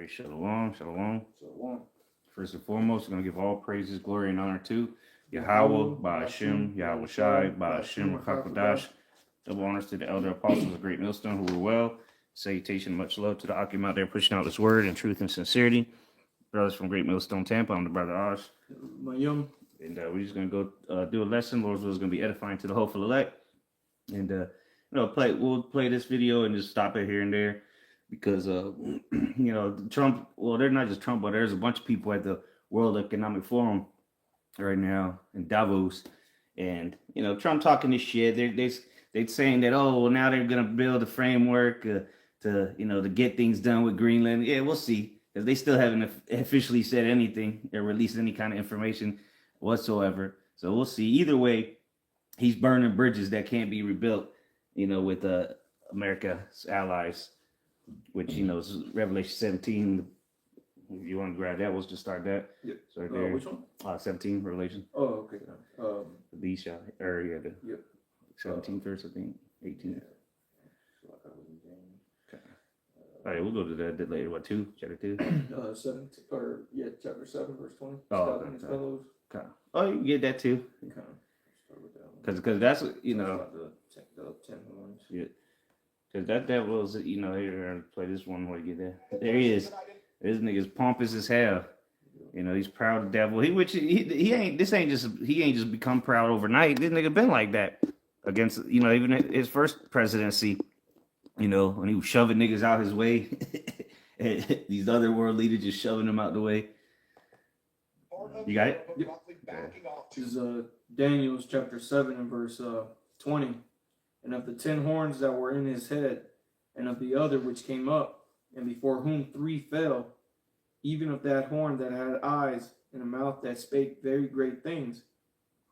right, shalom, shalom. Shalom. First and foremost, we're going to give all praises, glory, and honor to Yahweh, Ba'ashem, Yahweh Shai, Ba'ashem, Rakakwadash. Double honors to the elder apostles of Great Millstone who were well. Salutation, much love to the Akim out there pushing out this word in truth and sincerity. Brothers from Great Millstone, Tampa, I'm the brother Osh. Mayum. And we're just going to go do a lesson. Lord's will is going to be edifying to the hopeful elect. And, we'll play this video and just stop it here and there. Because, Trump, well, they're not just Trump, but there's a bunch of people at the World Economic Forum right now in Davos. And, Trump talking this shit. They're saying that, now they're going to build a framework to get things done with Greenland. Yeah, we'll see. Because they still haven't officially said anything or released any kind of information whatsoever. So we'll see. Either way, he's burning bridges that can't be rebuilt, with America's allies. Which, is Revelation 17. If you want to grab that, we'll just start that. Yep. Start there. Which one? 17, Revelation. Oh, okay. The beast shall, the Yep. 17th verse, I think. 18. Yeah. Okay. All right, we'll go to that later. What, 2? Chapter 2? 17, chapter 7, verse 20. Oh, okay. Fellows. Okay. Oh, you can get that too. Okay. Start with that one. Because that's, The 10 horns. Yeah. Because that devil is, here, I'm gonna play this one while you get there. There he is. This nigga's pompous as hell. He's proud of the devil. He ain't just become proud overnight. This nigga been like that against, even his first presidency, when he was shoving niggas out his way. These other world leaders just shoving them out the way. You got it? Yep. This is Daniel's chapter 7 and verse 20. And of the 10 horns that were in his head, and of the other which came up, and before whom 3 fell, even of that horn that had eyes and a mouth that spake very great things,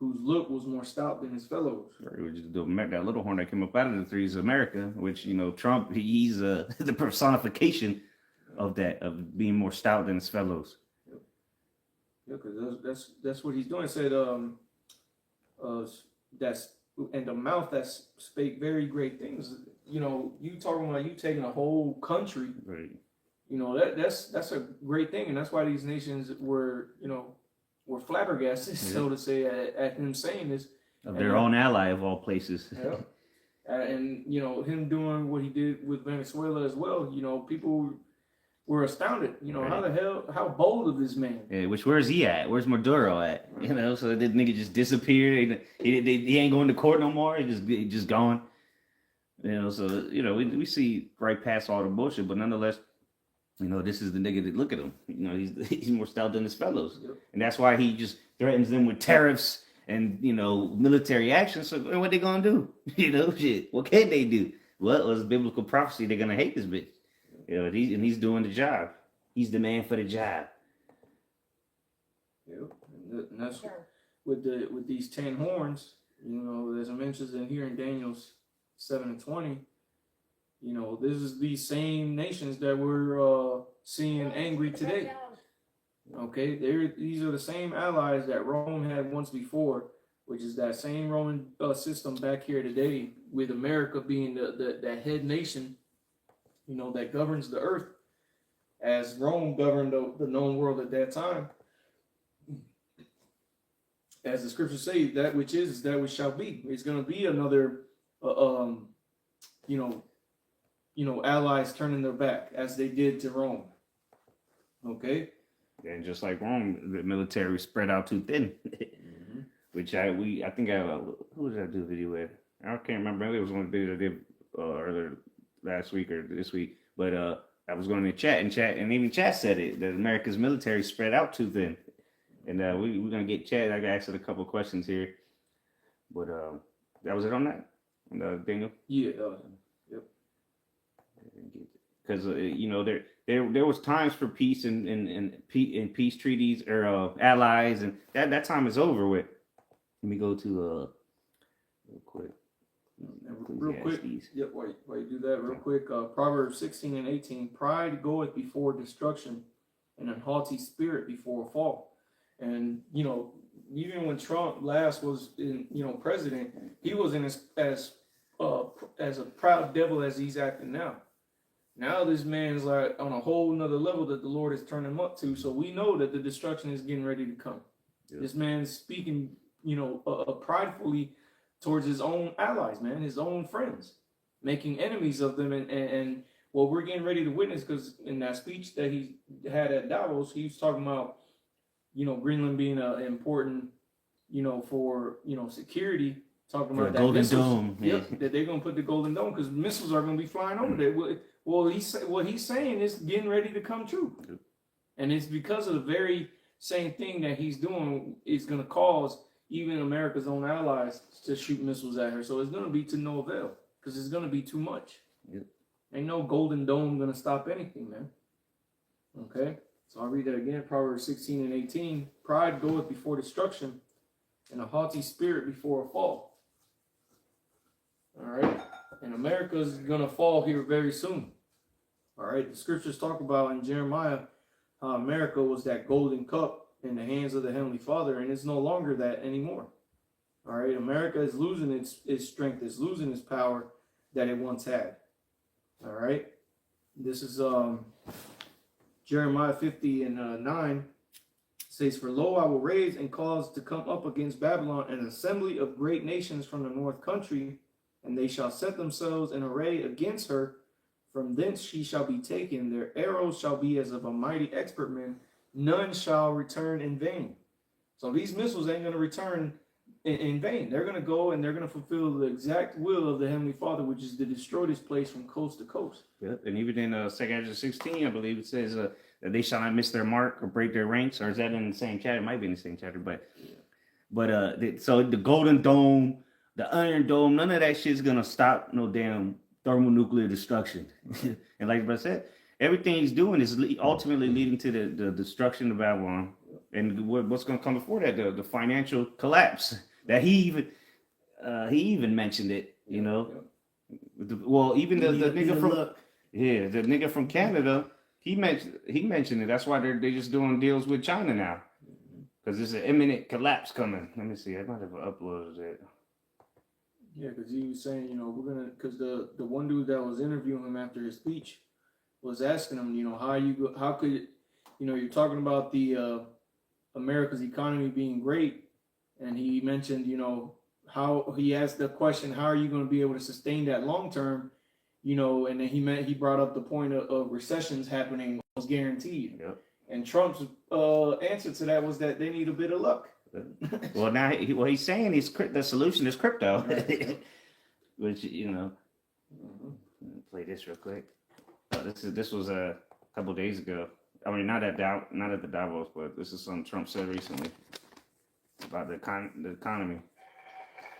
whose look was more stout than his fellows. Right, that little horn that came up out of the 3 is America, which, Trump, he's the personification of that, of being more stout than his fellows. Yeah, because that's what he's doing. It said, and the mouth that spake very great things. You talking about you taking a whole country. Right. That's a great thing, and that's why these nations were flabbergasted, so to say, at him saying this. Of their own ally of all places. Yeah. And him doing what he did with Venezuela as well. People were astounded. Right. How bold of this man. Yeah, where's he at? Where's Maduro at? So this nigga just disappeared. He ain't going to court no more. He just gone. So we see right past all the bullshit, but nonetheless, this is the nigga that look at him. He's more stout than his fellows, yep. And that's why he just threatens them with tariffs and military action. So what they gonna do? Shit. What can they do? What was biblical prophecy? They're gonna hate this bitch. He's doing the job. He's the man for the job. Yep. And that's with these 10 horns. As I mentioned in here in Daniel's 7 and 20. This is these same nations that we're seeing angry today. Okay, these are the same allies that Rome had once before, which is that same Roman system back here today, with America being the head nation. That governs the earth, as Rome governed the known world at that time. As the scriptures say, that which is that which shall be. It's going to be another, allies turning their back as they did to Rome. Okay. And just like Rome, the military spread out too thin. Mm-hmm. Which who did I do a video with? I can't remember. Maybe it was one of the videos I did earlier last week or this week, but I was going to chat, and even chat said it, that America's military spread out too thin. And we're going to get chat. I got asked a couple of questions here, but that was it on that, Daniel? Yeah. Yep. Because there was times for peace and peace treaties or allies, and that time is over with. Let me go to real quick. Yep. While you do that, real quick. Proverbs 16 and 18. Pride goeth before destruction, and an haughty spirit before a fall. And even when Trump last was president, he wasn't as a proud devil as he's acting now. Now this man's like on a whole nother level that the Lord has turned him up to. So we know that the destruction is getting ready to come. Yep. This man's speaking, pridefully towards his own allies, man, his own friends, making enemies of them. And what we're getting ready to witness, because in that speech that he had at Davos, he was talking about, Greenland being important, for, security, talking for about that Golden missiles. Dome. Yep, that they're going to put the Golden Dome because missiles are going to be flying over there. Well, what he's saying is getting ready to come true. Yep. And it's because of the very same thing that he's doing is going to cause even America's own allies to shoot missiles at her. So it's going to be to no avail because it's going to be too much. Yep. Ain't no Golden Dome going to stop anything, man. Okay? So I'll read that again. Proverbs 16 and 18. Pride goeth before destruction, and a haughty spirit before a fall. All right? And America is going to fall here very soon. All right? The scriptures talk about in Jeremiah how America was that golden cup in the hands of the Heavenly Father, and it's no longer that anymore. All right? America is losing its strength. It's losing its power that it once had. All right? This is Jeremiah 50 and 9. Says, for lo, I will raise and cause to come up against Babylon an assembly of great nations from the north country, and they shall set themselves in array against her. From thence she shall be taken. Their arrows shall be as of a mighty expert man. None shall return in vain. So these missiles ain't going to return in vain. They're going to go and they're going to fulfill the exact will of the Heavenly Father, which is to destroy this place from coast to coast. Yep. And even in 2 Ezra 16, I believe it says that they shall not miss their mark or break their ranks. Or is that in the same chapter? It might be in the same chapter. So the Golden Dome, the Iron Dome, none of that shit's going to stop no damn thermonuclear destruction. And like I said, everything he's doing is ultimately leading to the destruction of Babylon. And what's going to come before that? The financial collapse that he even mentioned it, Well, even the nigga from the nigga from Canada, he mentioned it. That's why they're just doing deals with China now, because there's an imminent collapse coming. Let me see. I might have uploaded it. Yeah, because he was saying, because the one dude that was interviewing him after his speech was asking him, how could, you're talking about the America's economy being great, and he mentioned, how he asked the question, how are you going to be able to sustain that long term, and then he brought up the point of recessions happening was guaranteed. Yep. And Trump's answer to that was that they need a bit of luck. Well, now he's saying the solution is crypto, which play this real quick. This was a couple days ago. I mean, not at the Davos, but this is something Trump said recently about the economy.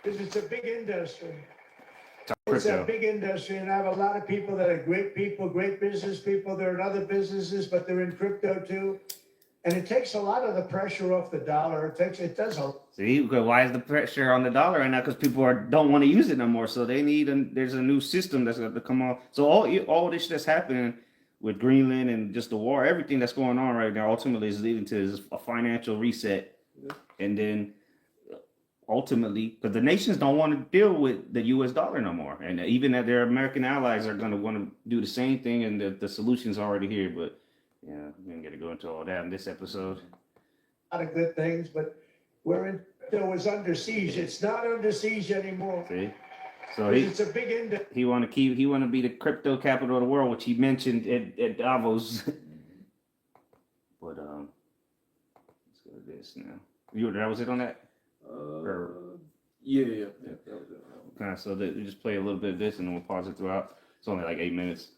Because it's a big industry. It's a big industry, and I have a lot of people that are great people, great business people. They're in other businesses, but they're in crypto too. And it takes a lot of the pressure off the dollar. It does a. See, why is the pressure on the dollar right now? Because people don't want to use it no more. So they there's a new system that's going to come on. So all this that's happening with Greenland and just the war, everything that's going on right now, ultimately is leading to a financial reset. Yeah. And then ultimately, because the nations don't want to deal with the U.S. dollar no more. And even that their American allies are going to want to do the same thing. And the solution's already here. But yeah, we didn't get to go into all that in this episode. A lot of good things, but it was under siege. It's not under siege anymore. See, so it's a big industry. He want to be the crypto capital of the world, which he mentioned at Davos. But let's go to this now. That was it on that. Yeah. That was it. Okay, so we just play a little bit of this, and then we'll pause it throughout. It's only like 8 minutes.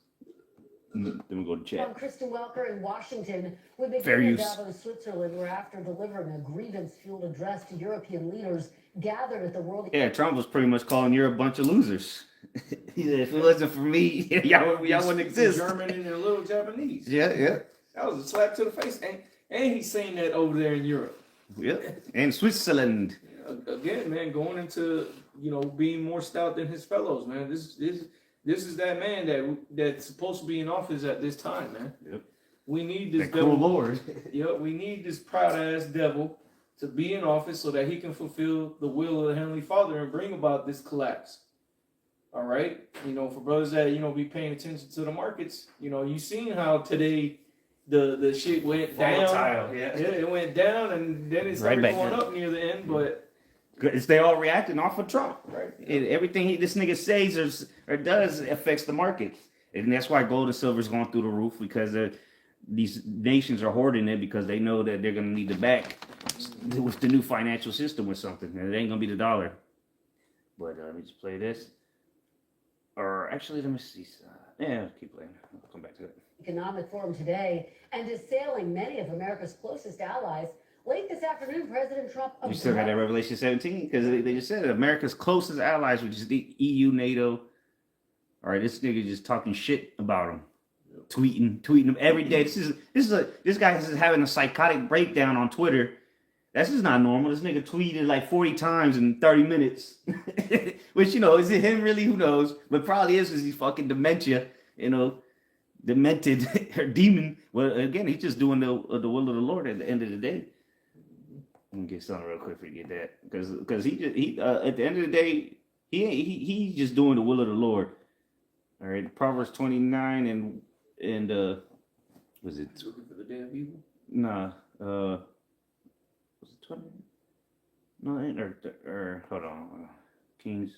Then we go to chat. From Kristen Welker in Washington, we begin in Davos, Switzerland, where after delivering a grievance-fueled address to European leaders gathered at the World... Yeah, Trump was pretty much calling Europe a bunch of losers. He said, if it wasn't for me, y'all wouldn't exist. German and a little Japanese. Yeah. That was a slap to the face. And he's saying that over there in Europe. Yeah, and Switzerland. Again, man, going into, being more stout than his fellows, man. This is that man that's supposed to be in office at this time, man. Yep. We need this devil. Cool Lord. Yep, we need this proud ass devil to be in office so that he can fulfill the will of the Heavenly Father and bring about this collapse. All right, for brothers that be paying attention to the markets, you seen how today the shit went down. Volatile, Yeah, it went down, and then it started going up near the end. But they all reacting off of Trump. right, Everything this nigga says or does affects the market, and that's why gold and silver is going through the roof, because these nations are hoarding it because they know that they're going to need to back with the new financial system or something, and it ain't going to be the dollar. But let me just play this. Or actually, let me see. Yeah, keep playing. I'll come back to it. Economic Forum today and assailing many of America's closest allies. Late this afternoon, President Trump. You still got that Revelation 17? Because they just said it. America's closest allies, which is the EU, NATO. All right, this nigga just talking shit about them. Yep. Tweeting them every day. This guy is having a psychotic breakdown on Twitter. That's just not normal. This nigga tweeted like 40 times in 30 minutes. Which, is it him really? Who knows? But probably is because he's fucking dementia, demented or demon. Well, again, he's just doing the will of the Lord at the end of the day. Let me get something real quick for you get that. Because he at the end of the day, he's just doing the will of the Lord. All right, Proverbs 29 and was it looking for the day of evil? Nah, was it 20? No, or hold on. King's,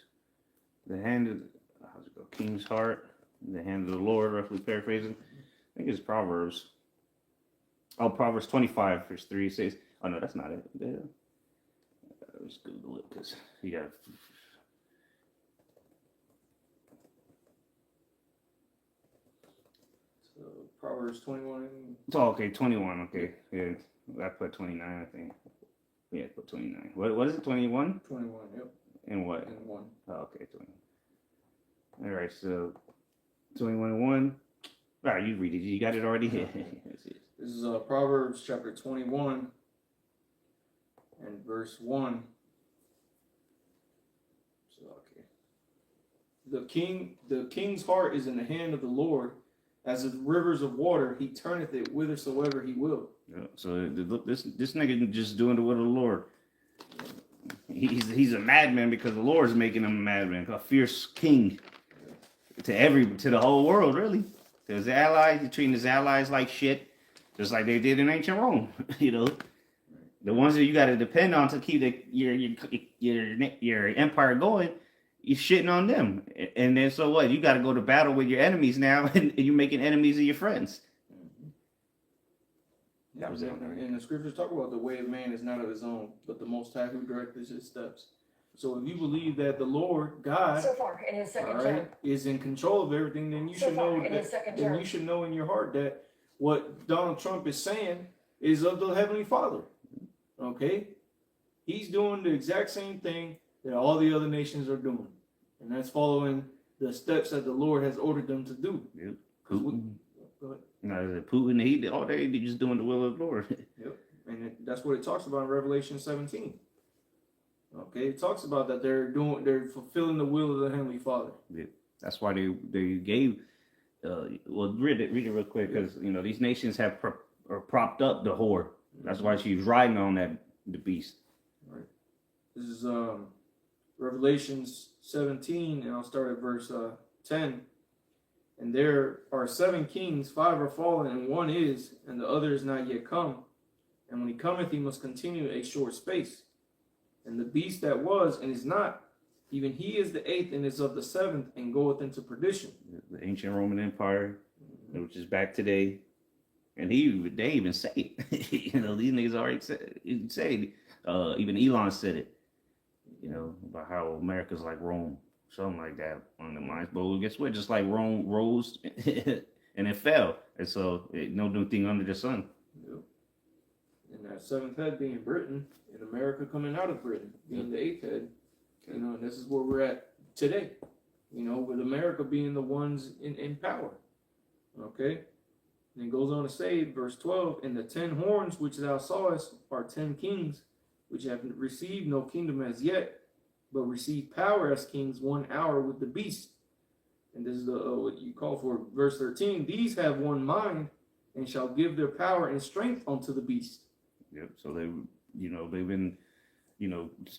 the hand of, how's it go? King's heart, the hand of the Lord, roughly paraphrasing. I think it's Proverbs. Oh, Proverbs 25, verse 3 says, oh no, that's not it. Let's Google it because you got. So Proverbs 21. Oh, okay, 21. Okay, yeah, I put 29. I think. Yeah, put 29. What is it? 21. 21. Yep. And what? And 1. Oh, okay, 20. All right, so 21 and 1. All right, you read it. You got it already? This is Proverbs chapter 21 and verse 1. So, okay. The king's heart is in the hand of the Lord, as the rivers of water. He turneth it whithersoever he will. Yeah, so this nigga just doing the will of the Lord. He's a madman because the Lord's making him a madman, a fierce king to the whole world, really. To his allies, he's treating his allies like shit, just like they did in ancient Rome. The ones that you got to depend on to keep your empire going, you're shitting on them. And then so what? You got to go to battle with your enemies now, and you're making enemies of your friends. That was it. And the scriptures talk about the way of man is not of his own, but the Most High who directs his steps. So if you believe that the Lord God, so far in his second term, is in control of everything, then you should know that. Then you should know in your heart that what Donald Trump is saying is of the Heavenly Father. Okay, he's doing the exact same thing that all the other nations are doing, and that's following the steps that the Lord has ordered them to do. Yep. Putin. Go ahead. No, Putin, all they just doing the will of the Lord. Yep, and that's what it talks about in Revelation 17. Okay, it talks about that they're fulfilling the will of the Heavenly Father. Yeah. That's why they gave. Well, read it real quick, because these nations have propped up the whore. That's why she's riding on the beast. All right. This is Revelations 17, and I'll start at verse 10. And there are 7 kings, 5 are fallen, and 1 is, and the other is not yet come. And when he cometh, he must continue a short space. And the beast that was and is not, even he is the 8th and is of the 7th, and goeth into perdition. The ancient Roman Empire, which is back today. And they even say it. These niggas already say even Elon said it. About how America's like Rome. Something like that on the lines. But guess what? Just like Rome rose and it fell. And so no new thing under the sun. Yep. And that 7th head being Britain, and America coming out of Britain, being the 8th head. And this is where we're at today. With America being the ones in power. Okay? And it goes on to say, verse 12, and the 10 horns which thou sawest are 10 kings, which have received no kingdom as yet, but receive power as kings 1 hour with the beast. And this is what you call for verse 13. These have one mind, and shall give their power and strength unto the beast. Yep. So they've been,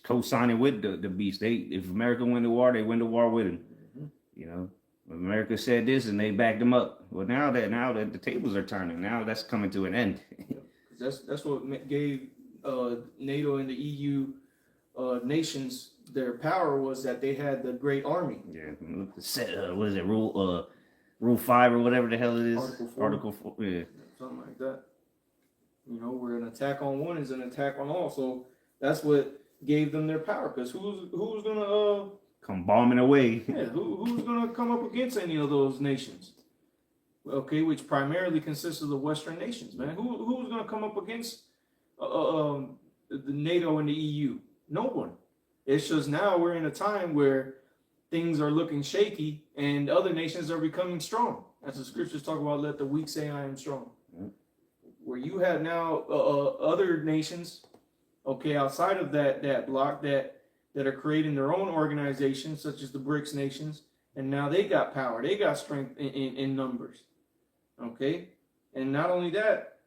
co-signing with the beast. If America win the war, they win the war with him. You know, America said this and they backed them up. Well, now that the tables are turning, now that's coming to an end. That's what gave NATO and the EU nations their power, was that they had the great army. Yeah, what is it? Rule 5 or whatever the hell it is. Article 4. Yeah. Something like that. You know, where an attack on one is an attack on all. So that's what gave them their power. Because who's gonna Come bombing away. yeah, who's gonna come up against any of those nations? Okay, which primarily consists of the Western nations, man. Who's gonna come up against the NATO and the EU? No one. It's just now we're in a time where things are looking shaky and other nations are becoming strong. As the scriptures talk about, let the weak say I am strong. Where you have now other nations, okay, outside of that block that are creating their own organizations, such as the BRICS nations, and now they got power, they got strength in numbers, okay? And not only that,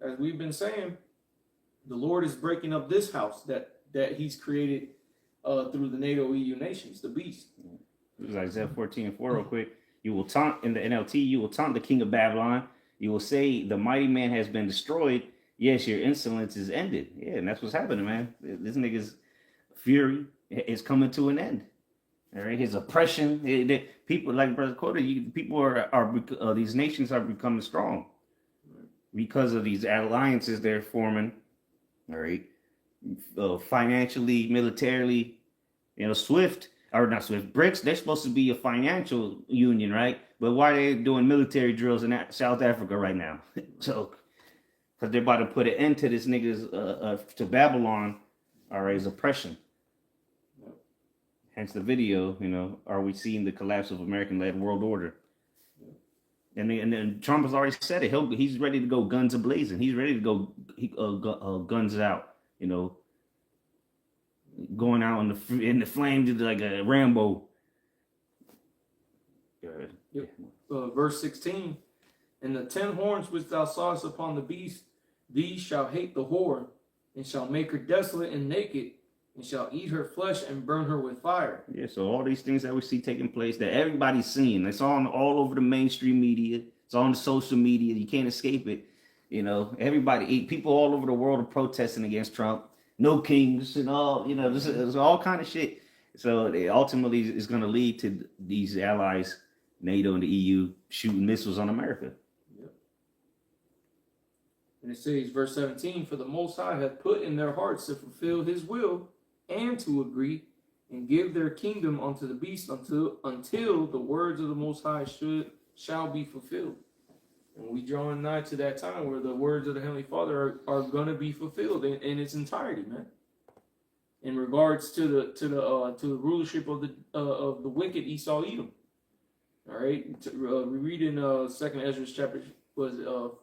as we've been saying, the Lord is breaking up this house that he's created through the NATO EU nations, the beast. This is Isaiah 14:4 real quick. You will taunt, in the NLT, you will taunt the king of Babylon. You will say the mighty man has been destroyed. Yes, your insolence is ended. Yeah, and that's what's happening, man. This nigga's fury is coming to an end. All right, his oppression. People like Brother Coda, people are these nations are becoming strong because of these alliances they're forming. All right, financially, militarily, you know, BRICS, they're supposed to be a financial union, right? But why are they doing military drills in South Africa right now? So, because they're about to put an end to this nigga's, to Babylon, all right, his oppression. Hence the video, you know, are we seeing the collapse of American-led world order? And then Trump has already said it. He's ready to go guns a-blazing. He's ready to go guns out, you know, going out in the flames like a Rambo. Good. Yep. Verse 16, and the 10 horns which thou sawest upon the beast, these shall hate the whore, and shall make her desolate and naked, and shall eat her flesh and burn her with fire. Yeah, so all these things that we see taking place that everybody's seeing, it's all over the mainstream media, it's on the social media, you can't escape it. You know, people all over the world are protesting against Trump. No kings and all, you know, there's all kind of shit. So it ultimately is going to lead to these allies, NATO and the EU, shooting missiles on America. Yep. And it says, verse 17, for the Most High hath put in their hearts to fulfill his will and to agree and give their kingdom unto the beast until the words of the Most High shall be fulfilled. And we drawing nigh to that time where the words of the Heavenly Father are going to be fulfilled in its entirety, man. In regards to the rulership of the wicked Esau Edom. All right, we read in 2nd Ezra chapter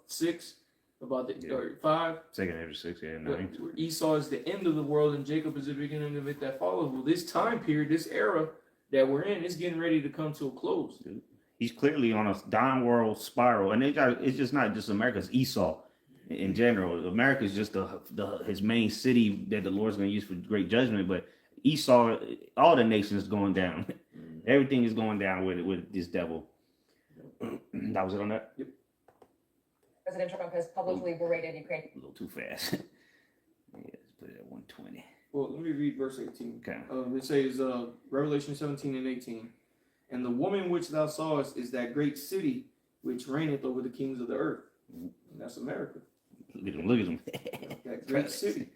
6 about the 5. 2nd Ezra 6, yeah, 9. Where Esau is the end of the world and Jacob is the beginning of it that follows. Well, this time period, this era that we're in, is getting ready to come to a close. He's clearly on a downward spiral, and it's just not just America; it's Esau in general. America is just his main city that the Lord's going to use for great judgment. But Esau, all the nations going down. Everything is going down with this devil. That was it on that. Yep. President Trump has publicly berated Ukraine. A little too fast. Yeah, let's put it at 120. Well, let me read verse 18. Okay. It says, Revelation 17 and 18. And the woman which thou sawest is that great city which reigneth over the kings of the earth. And that's America. Look at him. That great city.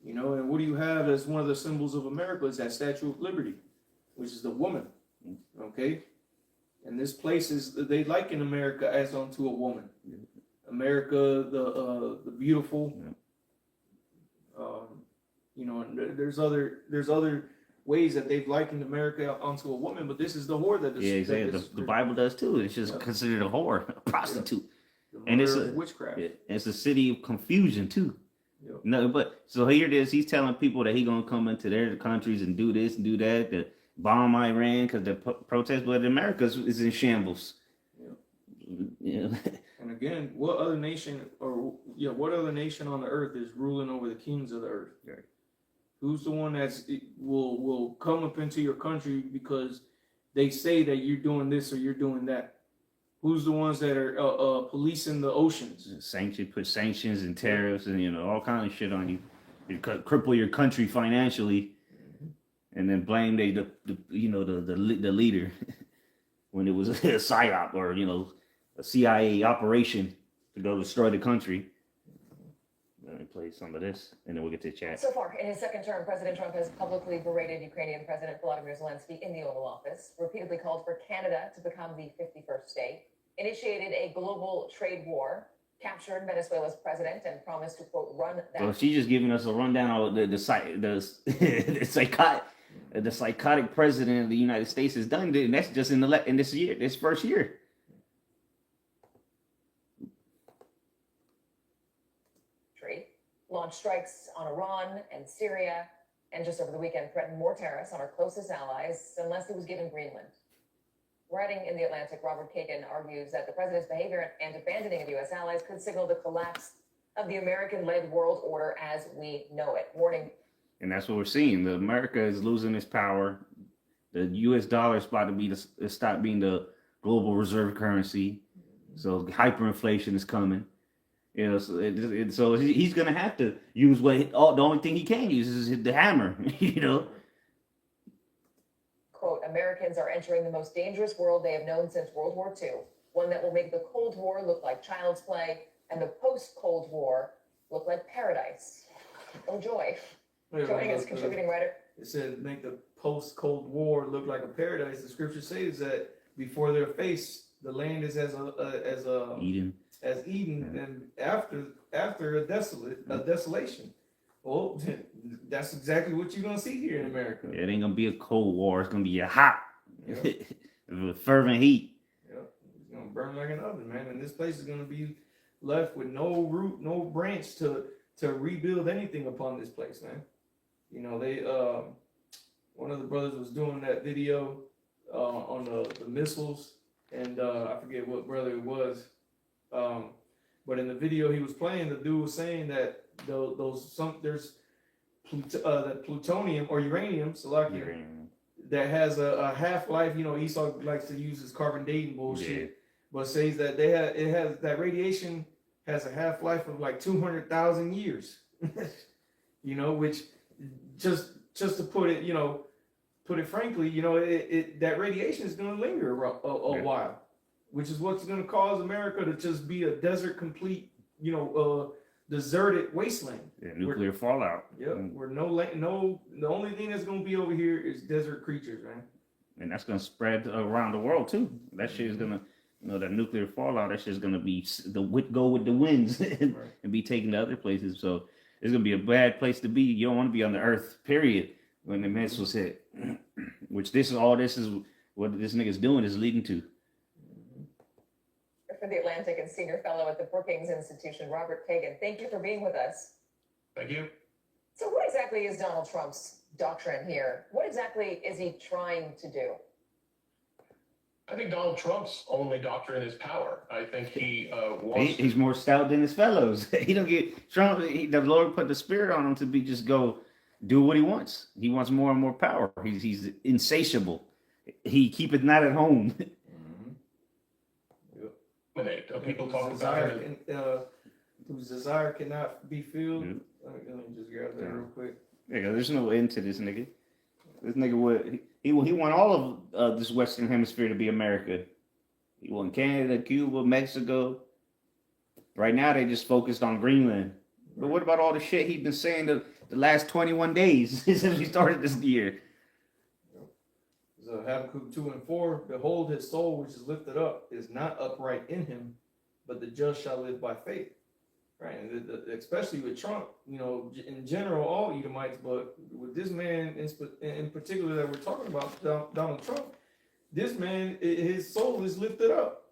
You know, and what do you have as one of the symbols of America is that Statue of Liberty, which is the woman. Okay? And this place is, they liken America as unto a woman. America, the beautiful. You know, and there's other ways that they've likened America onto a woman, but this is the whore that is. Yeah, exactly. The Bible does too. It's just considered a whore, a prostitute. And it's witchcraft. It's a city of confusion too. Yep. No, but so here it is. He's telling people that he's gonna come into their countries and do this and do that, to bomb Iran because the protests, but America is in shambles. Yep. Yeah. And again, what other nation on the earth is ruling over the kings of the earth? Right. Who's the one will come up into your country because they say that you're doing this or you're doing that? Who's the ones that are policing the oceans? Put sanctions and tariffs and all kind of shit on you. You cripple your country financially, and then blame the leader when it was a psyop or a CIA operation to go destroy the country. Let me play some of this, and then we'll get to the chat. So far, in his second term, President Trump has publicly berated Ukrainian President Volodymyr Zelensky in the Oval Office, repeatedly called for Canada to become the 51st state, initiated a global trade war, captured Venezuela's president, and promised to, quote, run that. Well, she's just giving us a rundown of the psychotic president of the United States has done, and that's just in this first year. Launched strikes on Iran and Syria, and just over the weekend threatened more tariffs on our closest allies unless it was given Greenland. Writing in The Atlantic, Robert Kagan argues that the president's behavior and abandoning of U.S. allies could signal the collapse of the American-led world order as we know it. Warning. And that's what we're seeing. America is losing its power. The U.S. dollar is about to stop being the global reserve currency. So hyperinflation is coming. So he's gonna have to use the only thing he can use is the hammer. Quote, Americans are entering the most dangerous world they have known since World War II, one that will make the Cold War look like child's play and the post-Cold War look like paradise. Oh, joy. Joining us, contributing writer. It said, make the post-Cold War look like a paradise. The scripture says that before their face, the land is as Eden. As Eden, and after a desolation. Well, that's exactly what you're gonna see here in America. It ain't gonna be a cold war. It's gonna be a hot, with fervent heat. Yep, it's gonna burn like an oven, man. And this place is gonna be left with no root, no branch to rebuild anything upon this place, man. They one of the brothers was doing that video on the missiles, and I forget what brother it was. But in the video he was playing, the dude was saying that there's that plutonium or uranium, that has a half-life. Esau likes to use his carbon dating bullshit, but says that that radiation has a half-life of like 200,000 years. Which just to put it frankly, that radiation is going to linger a while. Which is what's going to cause America to just be a desert, complete, deserted wasteland. Yeah, nuclear fallout. Yep. Where the only thing that's going to be over here is desert creatures, man. And that's going to spread around the world too. That shit is going to, that nuclear fallout. That shit is going to be go with the winds and be taken to other places. So it's going to be a bad place to be. You don't want to be on the earth, period, when the missiles hit. Which this is what this nigga's doing is leading to. For The Atlantic and senior fellow at the Brookings Institution, Robert Kagan, thank you for being with us. Thank you. So what exactly is Donald Trump's doctrine here? What exactly is he trying to do? I think Donald Trump's only doctrine is power. I think he wants. He's more stout than his fellows. He don't get Trump. The Lord put the spirit on him to just go do what he wants. He wants more and more power. He's insatiable. He keepeth not at home. People talk about whose desire cannot be filled. Let me just grab that real quick. Yeah, there's no end to this nigga. This nigga he want all of this Western Hemisphere to be America. He want Canada, Cuba, Mexico. Right now they just focused on Greenland. But what about all the shit he's been saying the last 21 days since we started this year? Habakkuk 2:4, behold, his soul which is lifted up is not upright in him, but the just shall live by faith. Right, and especially with Trump, in general, all Edomites, but with this man in particular that we're talking about, Donald Trump, this man, his soul is lifted up.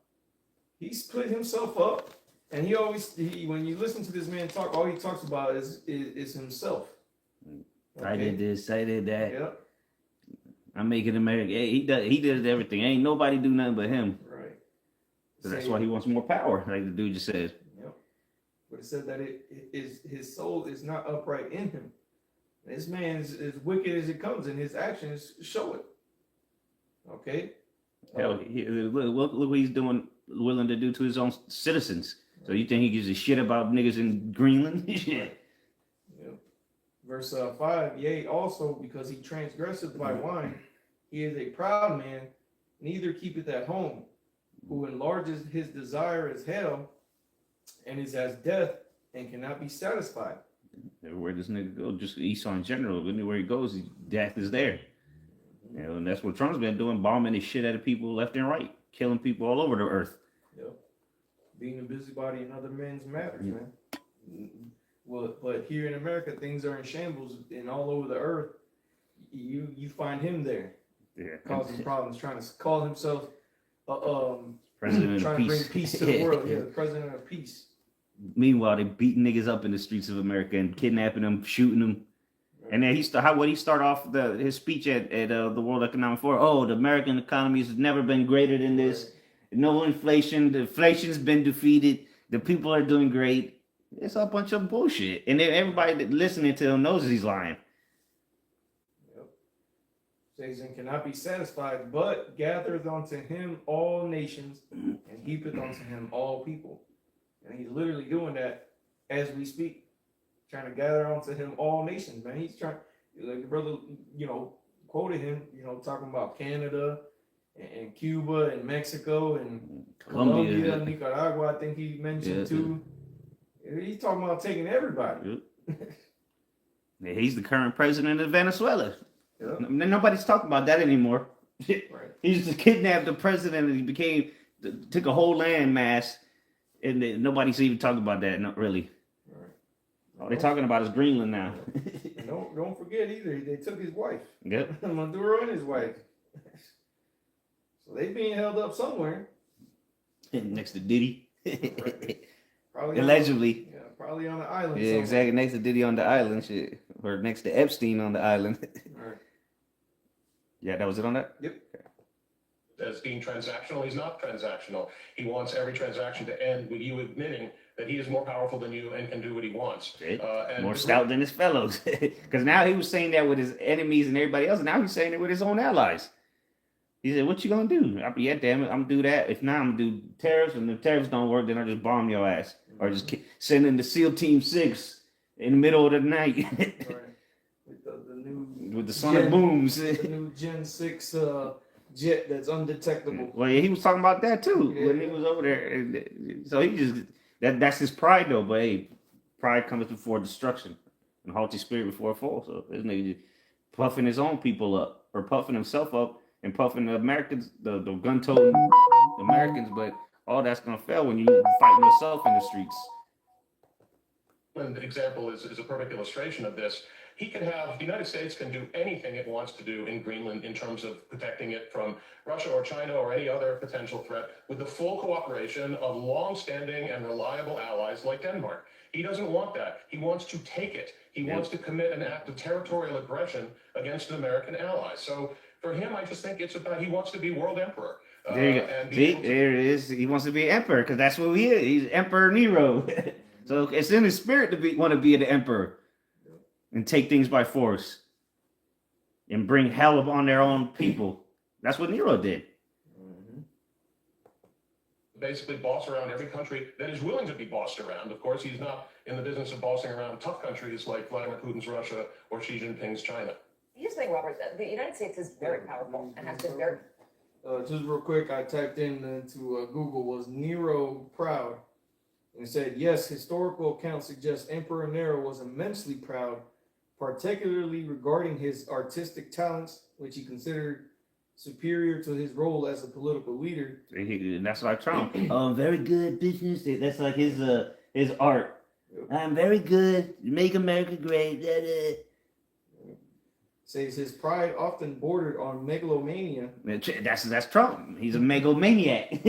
He split himself up, and when you listen to this man talk, all he talks about is himself. Okay? I did this, I did that. Yep. I'm making America. He does everything. Ain't nobody do nothing but him. Right. So that's why he wants more power, like the dude just said. Yep. But it said that his soul is not upright in him. This man is as wicked as it comes, and his actions show it. Okay. Hell, look what he's doing, willing to do to his own citizens. So you think he gives a shit about niggas in Greenland? Shit. Yep. Verse 5, yea, also because he transgresseth by wine, he is a proud man, neither keepeth at home, who enlarges his desire as hell, and is as death, and cannot be satisfied. Where does nigga go? Just Esau in general. Anywhere he goes, death is there. You know, and that's what Trump's been doing, bombing the shit out of people left and right, killing people all over the earth. Yep. Being a busybody in other men's matters, man. Well, but here in America, things are in shambles, and all over the earth, you find him there, Yeah, causing problems, trying to call himself, president trying of to bring peace. peace to the world. Yeah, the president of peace. Meanwhile, they beating niggas up in the streets of America and kidnapping them, shooting them. And then what he start off his speech at the World Economic Forum? Oh, the American economy has never been greater than this. No inflation. The inflation's been defeated. The people are doing great. It's a bunch of bullshit. And then everybody that listening to him knows he's lying. Yep. Says, and cannot be satisfied, but gathereth unto him all nations, and heapeth unto him all people. And he's literally doing that as we speak. Trying to gather onto him all nations, man. He's trying, like the brother, quoted him, talking about Canada and Cuba and Mexico and Colombia, Nicaragua, I think he mentioned too. He's talking about taking everybody. Yeah, he's the current president of Venezuela. Yeah. Nobody's talking about that anymore. Right. He just kidnapped the president and took a whole landmass, and nobody's even talking about that, not really. All they're talking about is Greenland now. And don't forget either, they took his wife. Yep. Maduro and his wife. So they being held up somewhere. Next to Diddy. Right. Probably Allegedly. probably on an island. Yeah, somewhere. exactly. Next to Diddy on the island, shit. Or next to Epstein on the island. Right. Yeah, that was it on that? Yep. As being transactional, he's not transactional. He wants every transaction to end with you admitting that he is more powerful than you and can do what he wants. And More stout than his fellows. Because now he was saying that with his enemies and everybody else. Now he's saying it with his own allies. He said, what you going to do? Yeah, damn it. I'm going to do that. If not, I'm going to do tariffs. And if tariffs don't work, then I'll just bomb your ass. Or just send in the SEAL Team 6 in the middle of the night. Right. With the new... With the sonic booms. The new Gen 6 jet that's undetectable. Well, yeah, he was talking about that too when he Yeah. was over there. So he just... That's his pride, though. But hey, pride comes before destruction, and haughty spirit before a fall. So this nigga just puffing his own people up, or puffing himself up, and puffing the Americans, the gun-toting Americans. But all that's gonna fail when you fighting yourself in the streets. An example is a perfect illustration of this. The United States can do anything it wants to do in Greenland in terms of protecting it from Russia or China or any other potential threat with the full cooperation of long-standing and reliable allies like Denmark. He doesn't want that. He wants to take it. He wants to commit an act of territorial aggression against an American ally. So for him, I just think it's about he wants to be world emperor. There you go. See, there it is. He wants to be emperor because that's what he is. He's Emperor Nero. So it's in his spirit to want to be the emperor and take things by force and bring hell upon their own people. That's what Nero did. Basically boss around every country that is willing to be bossed around. Of course, he's not in the business of bossing around tough countries like Vladimir Putin's Russia or Xi Jinping's China. Here's the thing, Robert, the United States is very powerful and has been very... Just real quick, I typed into Google, was Nero proud? And it said, yes, historical accounts suggest Emperor Nero was immensely proud, particularly regarding his artistic talents, which he considered superior to his role as a political leader. And that's like Trump. Very good business. That's like his art. I'm very good. Make America great. Says his pride often bordered on megalomania. That's Trump. He's a megalomaniac.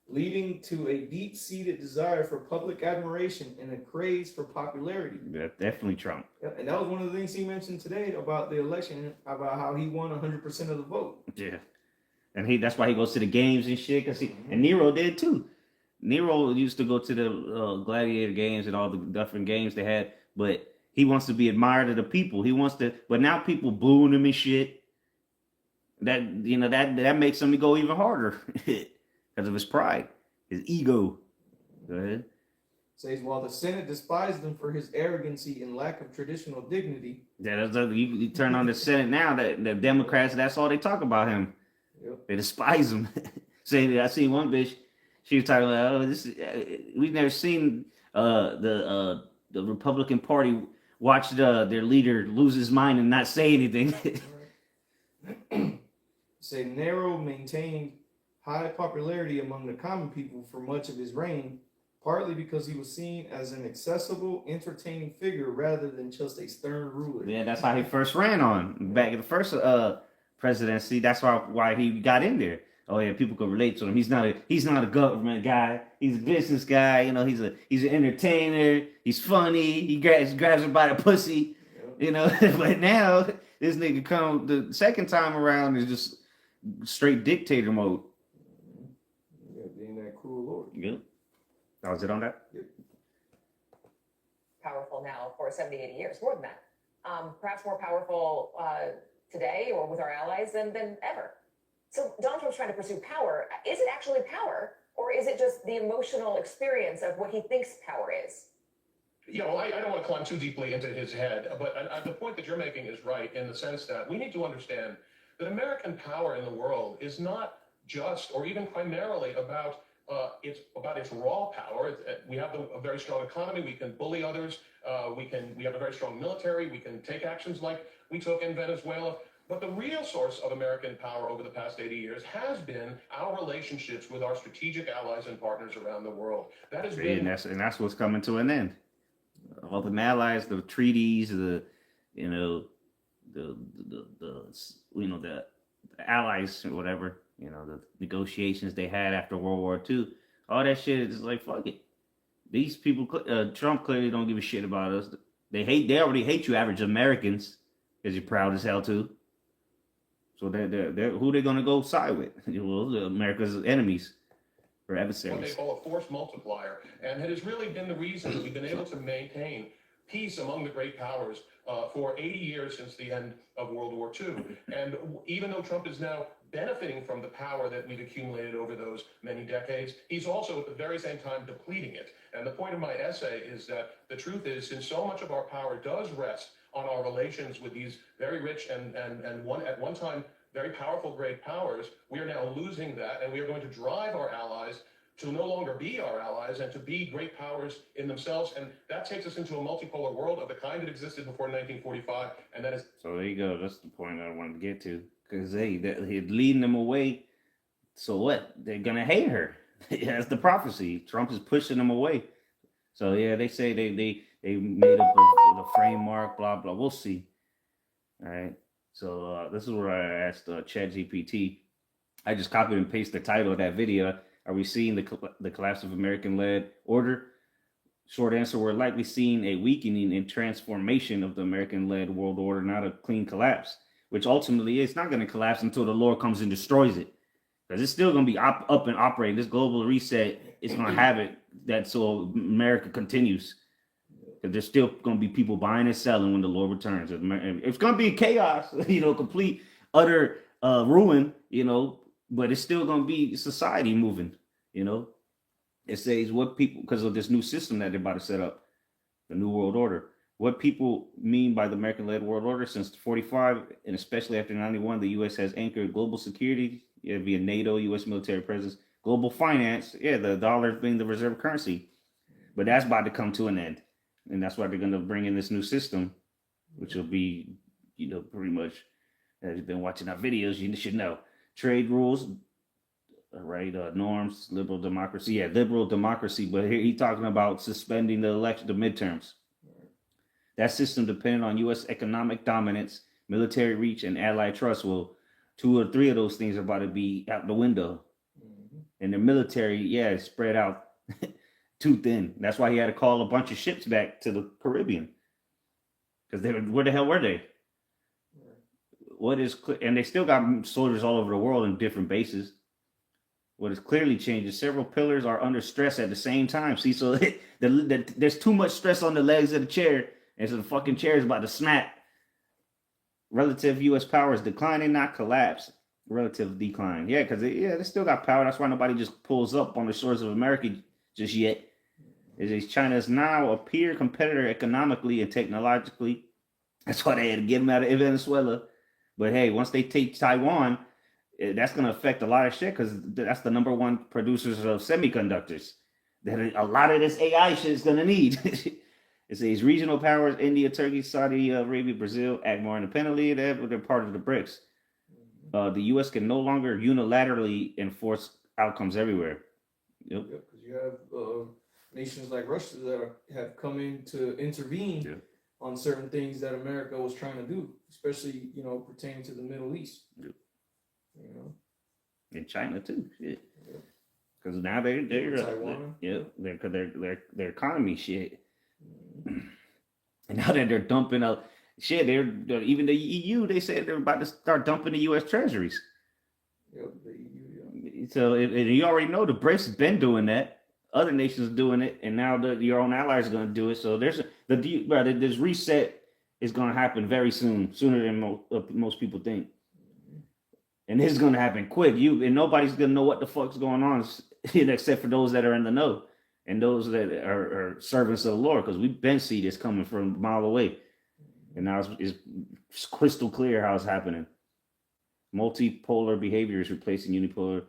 Leading to a deep-seated desire for public admiration and a craze for popularity. Yeah, definitely Trump. And that was one of the things he mentioned today about the election, about how he won 100% of the vote. Yeah, and that's why he goes to the games and shit. And Nero did too. Nero used to go to the gladiator games and all the different games they had, but he wants to be admired of the people. But now people booing him and shit. That that makes him go even harder because of his pride, his ego. Go ahead. Says while the Senate despised him for his arrogancy and lack of traditional dignity. Yeah, you turn on the Senate now. That the Democrats, that's all they talk about him. Yep. They despise him. Say, I seen one bitch. She was talking about, oh, this. We've never seen the Republican Party watch their leader lose his mind and not say anything. Say Nero maintained high popularity among the common people for much of his reign, partly because he was seen as an accessible, entertaining figure rather than just a stern ruler. Yeah, that's how he first ran on back in the first presidency. That's why he got in there. Oh yeah, people could relate to him. He's not a government guy. He's a business guy. You know, he's an entertainer. He's funny. He grabs her by the pussy. You know, but now this nigga come the second time around is just straight dictator mode. Yeah, being that cruel lord. Yep. That was it on that? Yep. Powerful now for 70, 80 years, more than that. Perhaps more powerful today or with our allies than ever. So Donald Trump's trying to pursue power. Is it actually power, or is it just the emotional experience of what he thinks power is? You know, I don't want to climb too deeply into his head, but the point that you're making is right in the sense that we need to understand that American power in the world is not just or even primarily about its raw power. We have a very strong economy. We can bully others. We have a very strong military. We can take actions like we took in Venezuela. But the real source of American power over the past 80 years has been our relationships with our strategic allies and partners around the world. That has been, and that's what's coming to an end. All the allies, the treaties, the allies, or whatever, the negotiations they had after World War II, all that shit is like, fuck it. These people, Trump clearly don't give a shit about us. They already hate you, average Americans, because you're proud as hell too. So they're who they gonna go side with? Well, America's enemies or adversaries. what they call a force multiplier, and it has really been the reason that we've been able to maintain peace among the great powers for 80 years since the end of World War II. And even though Trump is now benefiting from the power that we've accumulated over those many decades, he's also at the very same time depleting it. And the point of my essay is that the truth is, since so much of our power does rest on our relations with these very rich and at one time very powerful great powers, we are now losing that, and we are going to drive our allies to no longer be our allies and to be great powers in themselves. And that takes us into a multipolar world of the kind that existed before 1945. And that is. So there you go. That's the point I wanted to get to. Because he's leading them away. So what? They're going to hate her. That's the prophecy. Trump is pushing them away. So yeah, they say they made up the framework, blah, blah. We'll see. All right. So this is where I asked ChatGPT. I just copied and pasted the title of that video. Are we seeing the collapse of American-led order? Short answer, we're likely seeing a weakening and transformation of the American-led world order, not a clean collapse, which ultimately it's not going to collapse until the Lord comes and destroys it. Because it's still going to be up and operating. This global reset is going to have it that so America continues. Because there's still going to be people buying and selling when the Lord returns. It's going to be chaos, complete, utter ruin, but it's still going to be society moving, It says what people, because of this new system that they're about to set up, the New World Order, what people mean by the American-led world order since 45, and especially after 91, the U.S. has anchored global security via NATO, U.S. military presence, global finance, the dollar being the reserve currency. But that's about to come to an end. And that's why they're going to bring in this new system, which will be, pretty much, as you've been watching our videos, you should know. Trade rules, right? Norms, liberal democracy. Yeah, liberal democracy. But here he's talking about suspending the election, the midterms. That system depended on U.S. economic dominance, military reach, and allied trust. Well, 2 or 3 of those things are about to be out the window. Mm-hmm. And the military, is spread out too thin. That's why he had to call a bunch of ships back to the Caribbean. Because where the hell were they? And they still got soldiers all over the world in different bases. What has clearly changed is several pillars are under stress at the same time. See, so there's too much stress on the legs of the chair, and so the fucking chair is about to snap. Relative U.S. power is declining, not collapse. relative decline. Yeah, because they still got power. That's why nobody just pulls up on the shores of America just yet. China is now a peer competitor economically and technologically. That's why they had to get them out of Venezuela. But hey, once they take Taiwan, that's going to affect a lot of shit because that's the number one producers of semiconductors that a lot of this AI shit is going to need. It says regional powers, India, Turkey, Saudi Arabia, Brazil, act more independently. They're part of the BRICS. The U.S. can no longer unilaterally enforce outcomes everywhere. Yep. Because you have nations like Russia that have come in to intervene on certain things that America was trying to do, especially, you know, pertaining to the Middle East. Yep. You know, And China too, because now they're Taiwan. their economy shit, and now that they're dumping out shit, they're even the EU. They said they're about to start dumping the U.S. treasuries. Yep, the EU. So and you already know the BRICS has been doing that. Other nations doing it, and now your own allies are going to do it. So this reset is going to happen very soon, sooner than most people think. And this is going to happen quick. And nobody's going to know what the fuck's going on, except for those that are in the know and those that are servants of the Lord, because we've been see this coming from a mile away, and now it's crystal clear how it's happening. Multipolar behavior is replacing unipolar.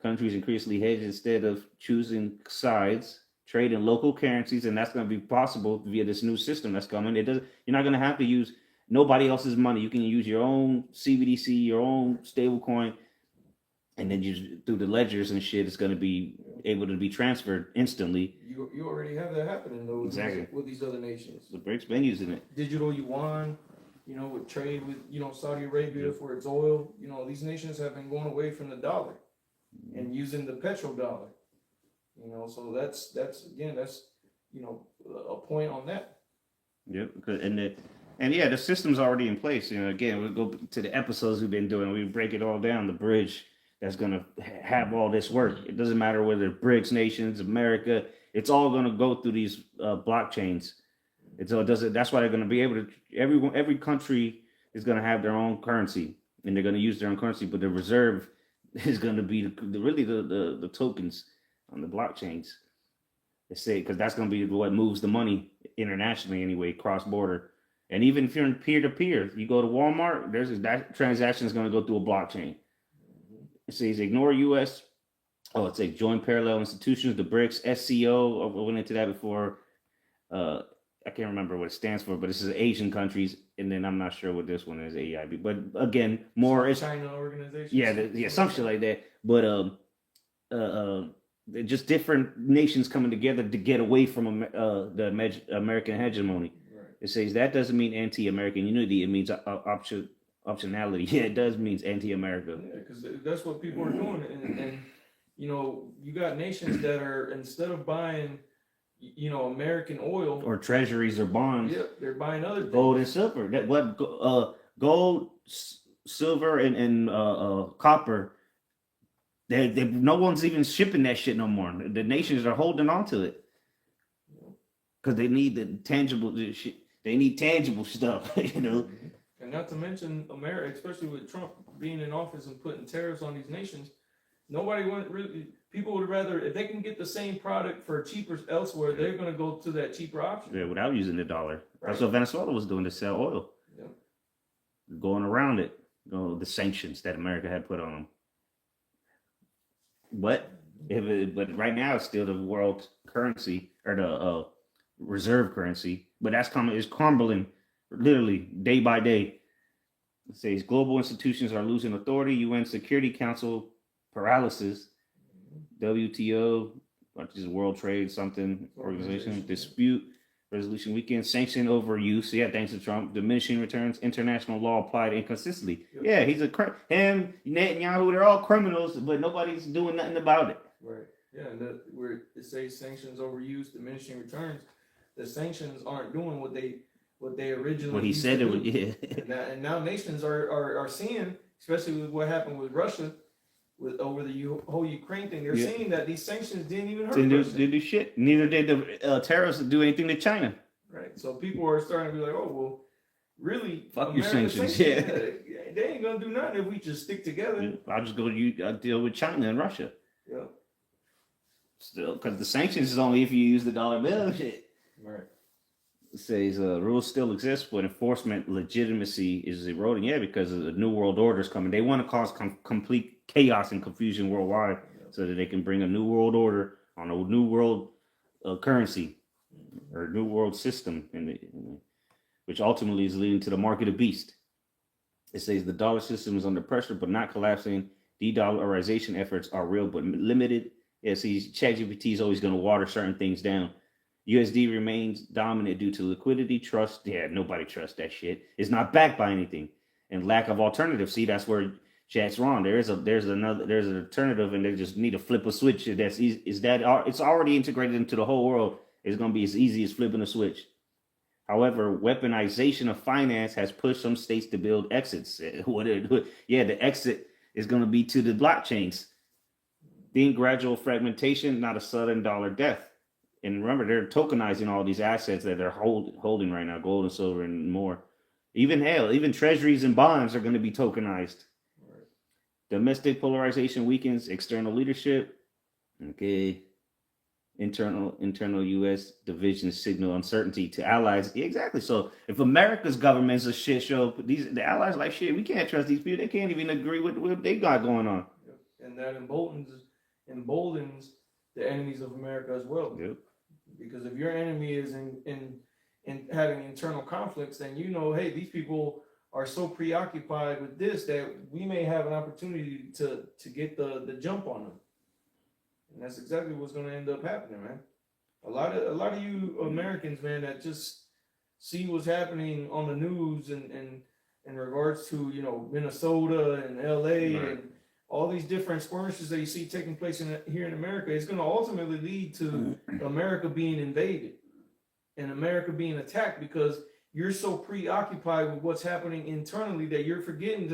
Countries increasingly hedge instead of choosing sides, trade in local currencies, and that's going to be possible via this new system that's coming. You're not going to have to use nobody else's money. You can use your own CBDC, your own stable coin, and then through the ledgers and shit, it's going to be able to be transferred instantly. You already have that happening though. Exactly. With these other nations. The BRICS been using it. Digital yuan, you know, with trade with, you know, Saudi Arabia for its oil. You know, these nations have been going away from the dollar and using the petrodollar. You know, so that's you know, a point on that. Yep. And yeah, the system's already in place. You know, again, we'll go to the episodes we've been doing. We break it all down. The bridge that's going to have all this work. It doesn't matter whether BRICS nations, America. It's all going to go through these blockchains. That's why they're going to be able to. Every country is going to have their own currency, and they're going to use their own currency. But the reserve is going to be the tokens on the blockchains. They say because that's going to be what moves the money internationally anyway, cross border. And even if you're in peer to peer, you go to Walmart. That transaction is going to go through a blockchain. It says ignore U.S. Oh, it's like joint parallel institutions, the BRICS, SCO. I went into that before. I can't remember what it stands for, but this is Asian countries, and then I'm not sure what this one is, AIB. But again, more China organization. Yeah, something like that. But just different nations coming together to get away from the American hegemony. Right. It says that doesn't mean anti-American unity. It means optionality. Yeah, it does means anti-America. Yeah, because that's what people are doing, and you know, you got nations that are, instead of buying, you know, American oil or treasuries or bonds, they're buying other things. Gold and silver. Gold, silver, and copper. No one's even shipping that shit no more. The nations are holding on to it because they need the tangible shit. They need tangible stuff, you know. And not to mention America, especially with Trump being in office and putting tariffs on these nations. People would rather, if they can get the same product for cheaper elsewhere, they're going to go to that cheaper option. Yeah, without using the dollar. Right. That's what Venezuela was doing to sell oil. Yeah. Going around it, the sanctions that America had put on them. But right now it's still the world currency or the reserve currency. But it's crumbling literally day by day. It says global institutions are losing authority. UN Security Council paralysis. WTO, which is World Trade something organization, dispute resolution weekend, sanction overuse. Yeah, thanks to Trump, diminishing returns, international law applied inconsistently. Yep. Yeah, he's him, Netanyahu, they're all criminals, but nobody's doing nothing about it. Right. Yeah, and where it says sanctions overuse, diminishing returns, the sanctions aren't doing what they originally. What he said it would. Yeah. And now nations are seeing, especially with what happened with Russia. Over the whole Ukraine thing, they're saying that these sanctions didn't even hurt. Didn't do shit. Neither did the terrorists do anything to China. Right. So people are starting to be like, oh well, really, Fuck your America's sanctions, they ain't gonna do nothing if we just stick together. I'll just go deal with China and Russia. Yeah. Still, because the sanctions is only if you use the dollar bill. Shit. Right. It says rules still exist, but enforcement legitimacy is eroding. Yeah, because of the new world order is coming. They want to cause complete chaos and confusion worldwide, so that they can bring a new world order on a new world currency or new world system, which ultimately is leading to the market of beast. It says the dollar system is under pressure, but not collapsing. De-dollarization efforts are real, but limited. Yeah, see, ChatGPT is always going to water certain things down. USD remains dominant due to liquidity, trust. Yeah, nobody trusts that shit. It's not backed by anything, and lack of alternative. See, that's where Chat's wrong. There's an alternative, and they just need to flip a switch. That's easy. It's already integrated into the whole world. It's going to be as easy as flipping a switch. However, weaponization of finance has pushed some states to build exits. The exit is going to be to the blockchains. Then gradual fragmentation, not a sudden dollar death. And remember, they're tokenizing all these assets that they're holding right now, gold and silver and more. Even treasuries and bonds are going to be tokenized. Right. Domestic polarization weakens external leadership. Okay. Internal U.S. divisions signal uncertainty to allies. Yeah, exactly. So if America's government's a shit show, the allies like shit. We can't trust these people. They can't even agree with what they got going on. And that emboldens the enemies of America as well. Yep. Because if your enemy is in having internal conflicts, then you know, hey, these people are so preoccupied with this that we may have an opportunity to get the jump on them. And that's exactly what's going to end up happening, man. A lot of you Americans, man, that just see what's happening on the news and in regards to, you know, Minnesota and LA right. and all these different skirmishes that you see taking place here in America, it's going to ultimately lead to America being invaded and America being attacked because you're so preoccupied with what's happening internally that you're forgetting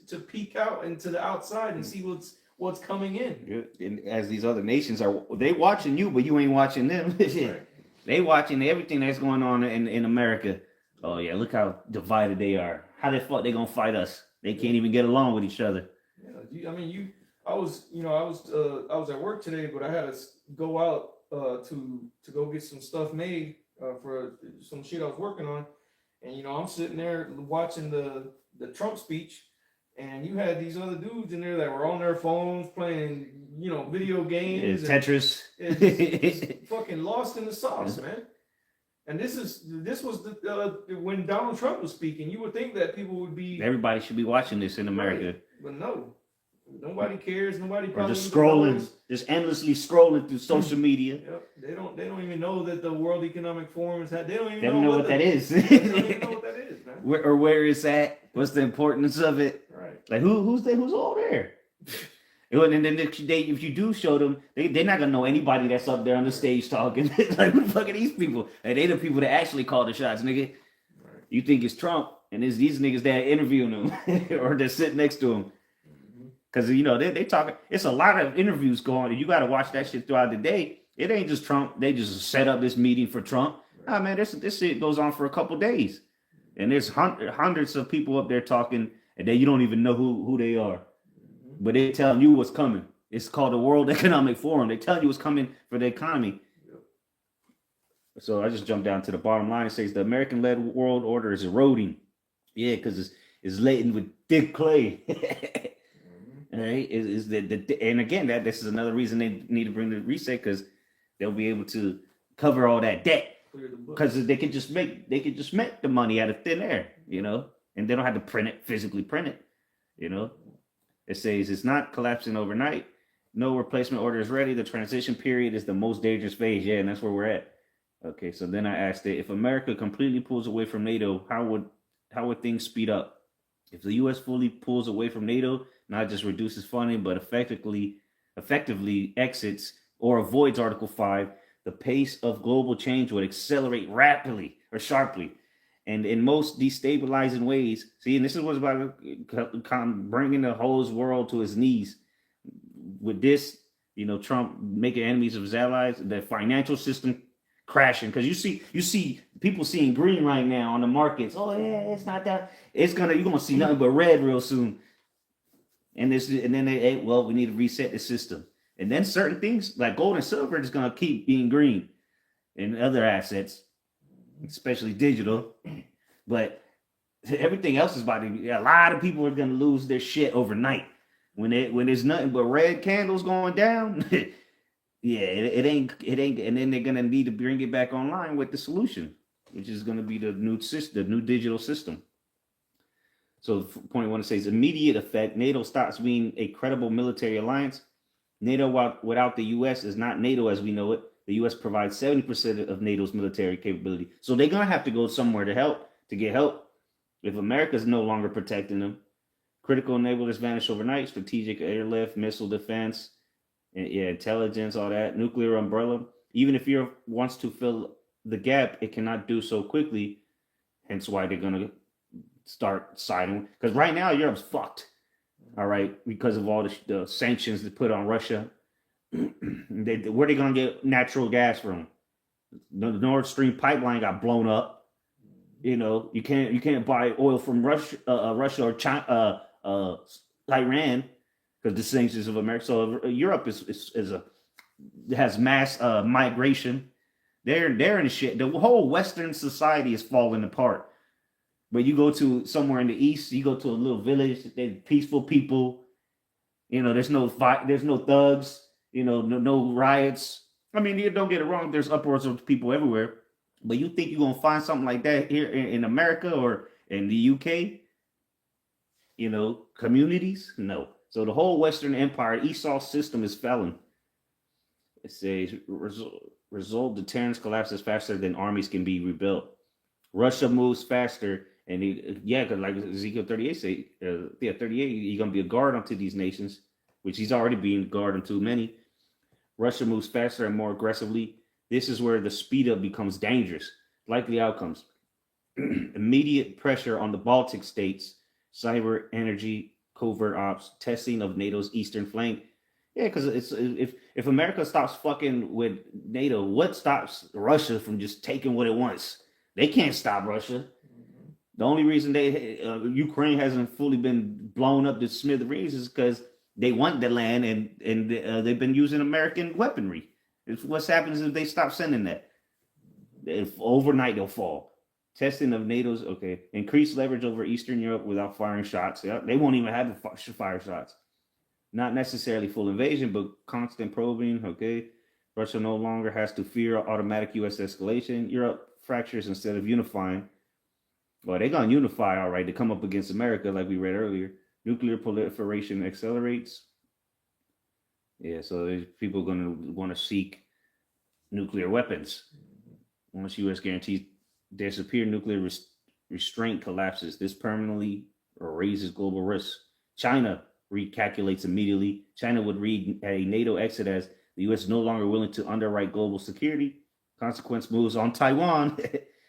to peek out into the outside and see what's coming in. And as these other nations they watching you, but you ain't watching them. Right. They watching everything that's going on in America. Oh yeah, look how divided they are. How the fuck they gonna fight us? They can't even get along with each other. Yeah, I was at work today, but I had to go out to go get some stuff made for some shit I was working on, and I'm sitting there watching the Trump speech. And you had these other dudes in there that were on their phones playing, video games. Tetris. It's fucking lost in the sauce, man. And this was when Donald Trump was speaking. You would think that people would be. Everybody should be watching this in America. Right. But no, nobody cares. Nobody probably just scrolling, just endlessly scrolling through social media. Yep. They don't even know that the World Economic Forum is. They don't even know what that is. They don't even know what that is, man. Where it's at. What's the importance of it? Right. Like who's all there? And then if you do show them, they're not gonna know anybody that's up there on the stage talking. Like who the fuck are these people? And they the people that actually call the shots, nigga. Right. You think it's Trump, and it's these niggas that are interviewing him or they're sitting next to him. Because they talking. It's a lot of interviews going, and you got to watch that shit throughout the day. It ain't just Trump. They just set up this meeting for Trump. Right. Oh man, this shit goes on for a couple days, and there's hundreds of people up there talking, and then you don't even know who they are, but they're telling you what's coming. It's called the World Economic Forum. They tell you what's coming for the economy. Yep. So I just jumped down to the bottom line. It says the American-led world order is eroding. Yeah, because it's laden with thick clay. All right, and again this is another reason they need to bring the reset, because they'll be able to cover all that debt, because they could just make the money out of thin air, and they don't have to physically print it. It says it's not collapsing overnight. No replacement order is ready. The transition period is the most dangerous phase. Yeah, and that's where we're at. Okay, so then I asked it, if America completely pulls away from NATO, how would things speed up? If the U.S. fully pulls away from NATO, not just reduces funding, but effectively exits or avoids Article 5, the pace of global change would accelerate rapidly or sharply. And in most destabilizing ways, see, and this is what's about bringing the whole world to his knees. With this, Trump making enemies of his allies, the financial system crashing because you see people seeing green right now on the markets. Oh yeah, it's not that. You're gonna see nothing but red real soon. And then we need to reset the system. And then certain things like gold and silver is gonna keep being green, and other assets, especially digital. But everything else is about to be. A lot of people are gonna lose their shit overnight when there's nothing but red candles going down. Yeah, it ain't, and then they're gonna need to bring it back online with the solution, which is gonna be the new system, the new digital system. So, the point I want to say is immediate effect. NATO stops being a credible military alliance. NATO, without the U.S., is not NATO as we know it. The U.S. provides 70% of NATO's military capability, so they're gonna have to go somewhere to get help. If America's no longer protecting them, critical enablers vanish overnight. Strategic airlift, missile defense. Intelligence, all that, nuclear umbrella. Even if Europe wants to fill the gap, it cannot do so quickly. Hence why they're gonna start siding. Because right now Europe's fucked. All right, because of all the sanctions they put on Russia. Where they gonna get natural gas from? The Nord Stream pipeline got blown up. You know, you can't buy oil from Russia or China, Iran. Because the sanctions of America, so Europe has mass migration. They're in the shit. The whole Western society is falling apart. But you go to somewhere in the East, you go to a little village. They're peaceful people. You know, there's no fight. There's no thugs. You know, no riots. I mean, you don't get it wrong. There's uproars of people everywhere. But you think you're gonna find something like that here in America or in the UK? You know, communities? No. So the whole Western Empire, Esau system is failing. It says result deterrence collapses faster than armies can be rebuilt. Russia moves faster, and because like Ezekiel 38 say, 38, he's gonna be a guard unto these nations, which he's already being a guard unto many. Russia moves faster and more aggressively. This is where the speed up becomes dangerous. Likely outcomes: immediate pressure on the Baltic states, cyber, energy, covert ops, testing of NATO's eastern flank. Yeah, because it's if America stops fucking with NATO, what stops Russia from just taking what it wants? They can't stop Russia. The only reason Ukraine hasn't fully been blown up to smithereens is because they want the land and they've been using American weaponry. What's happens if they stop sending that? If overnight they'll fall. Testing of NATO's, increased leverage over Eastern Europe without firing shots. Yeah, they won't even have to fire shots. Not necessarily full invasion, but constant probing. Russia no longer has to fear automatic U.S. escalation. Europe fractures instead of unifying. Well, they're going to unify, all right, to come up against America, like we read earlier. Nuclear proliferation accelerates. Yeah, so there's people going to want to seek nuclear weapons. Once U.S. guarantees disappear, nuclear restraint collapses. This permanently raises global risks. China recalculates immediately. China would read a NATO exit as the U.S. is no longer willing to underwrite global security. Consequence moves on Taiwan.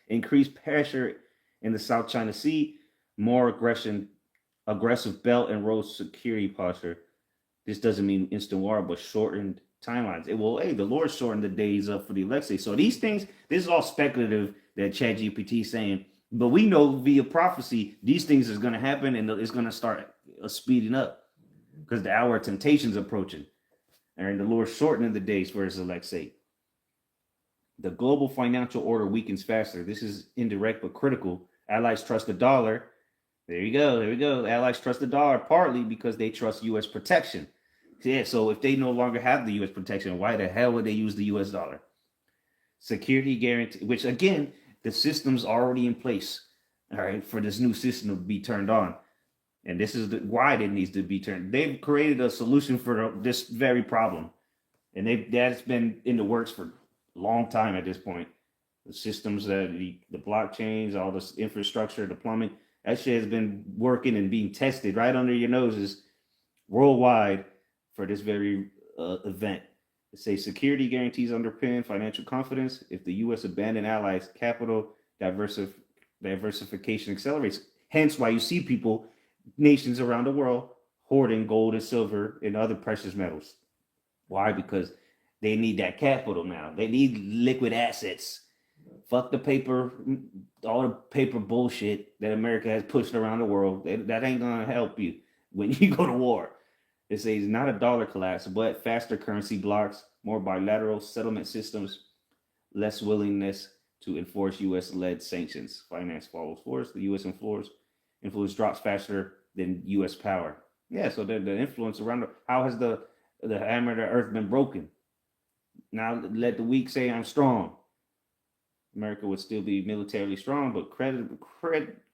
Increased pressure in the South China Sea. More aggressive Belt and Road security posture. This doesn't mean instant war, but shortened timelines. The Lord shortened the days up for the election. So these things, this is all speculative that ChatGPT is saying, but we know via prophecy these things is going to happen and it's going to start speeding up because the hour of temptation is approaching, and the Lord shortening the days for His elect sake. The global financial order weakens faster. This is indirect but critical. Allies trust the dollar. There we go. Allies trust the dollar partly because they trust U.S. protection. Yeah, so if they no longer have the U.S. protection, why the hell would they use the U.S. dollar? Security guarantee, which again, the system's already in place, all right, for this new system to be turned on. And this is why it needs to be turned. They've created a solution for this very problem. And that's been in the works for a long time at this point. The systems, the blockchains, all this infrastructure, the plumbing, that shit has been working and being tested right under your noses worldwide for this very event. It says security guarantees underpin financial confidence. If the U.S. abandon allies, capital diversification accelerates. Hence why you see nations around the world, hoarding gold and silver and other precious metals. Why? Because They need that capital now. They need liquid assets. Fuck the paper, all the paper bullshit that America has pushed around the world. That ain't gonna help you when you go to war. It says not a dollar collapse, but faster currency blocks, more bilateral settlement systems, less willingness to enforce U.S.-led sanctions. Finance follows force. The U.S. influence drops faster than U.S. power. Yeah, so the influence around how has the hammer of the earth been broken? Now let the weak say I'm strong. America would still be militarily strong, but